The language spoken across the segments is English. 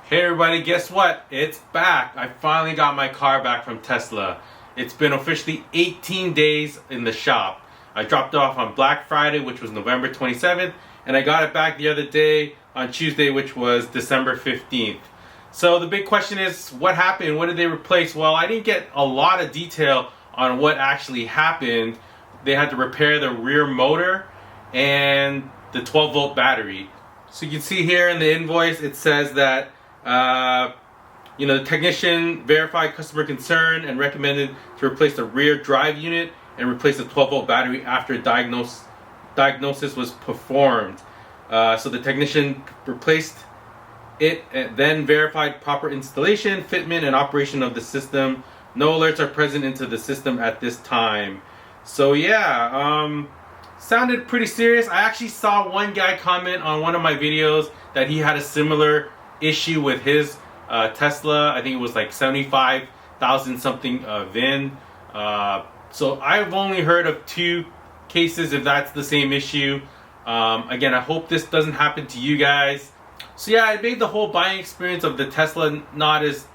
Hey everybody, guess what? It's back. I finally got my car back from Tesla. It's been officially 18 days in the shop. I dropped it off on Black Friday, which was November 27th, and I got it back the other day on Tuesday, which was December 15th. So the big question is, what happened? What did they replace? Well, I didn't get a lot of detail on what actually happened. They had to repair the rear motor and the 12-volt battery. So you can see here in the invoice, it says that the technician verified customer concern and recommended to replace the rear drive unit and replace the 12-volt battery after diagnosis was performed. So the technician replaced it and then verified proper installation, fitment, and operation of the system. No alerts are present into the system at this time. So yeah, sounded pretty serious. I actually saw one guy comment on one of my videos that he had a similar issue with his Tesla. I think it was like 75,000 something VIN. So I've only heard of 2 cases if that's the same issue. Again, I hope this doesn't happen to you guys. So yeah, it made the whole buying experience of the Tesla not as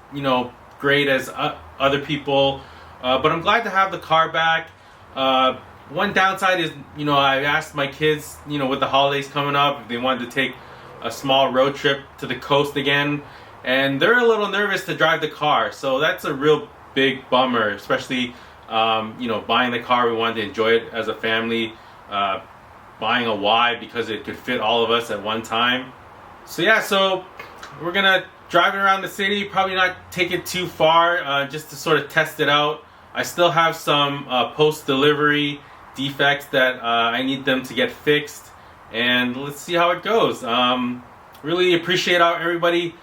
great as other people, but I'm glad to have the car back. One downside is, I asked my kids, with the holidays coming up, if they wanted to take a small road trip to the coast again, and they're a little nervous to drive the car. So that's a real big bummer, especially, buying the car. We wanted to enjoy it as a family, buying a Y because it could fit all of us at one time. So yeah, so we're gonna drive it around the city, probably not take it too far, just to sort of test it out. I still have some post-delivery defects that I need them to get fixed, and let's see how it goes. Really appreciate everybody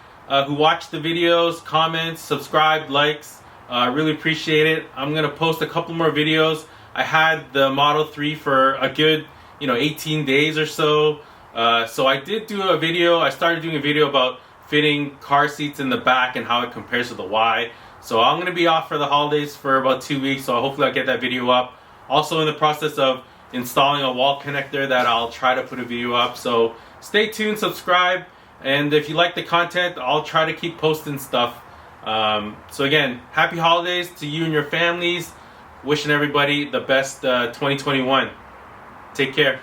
who watched the videos, comments, subscribed, likes. Really appreciate it. I'm gonna post a couple more videos. I had the Model 3 for a good 18 days or so. So I did do a video. I started doing a video about fitting car seats in the back and how it compares to the Y. So I'm gonna be off for the holidays for about 2 weeks, so hopefully I'll get that video up. Also in the process of installing a wall connector that I'll try to put a video up. So stay tuned, subscribe, and if you like the content, I'll try to keep posting stuff. So again, happy holidays to you and your families. Wishing everybody the best 2021. Take care.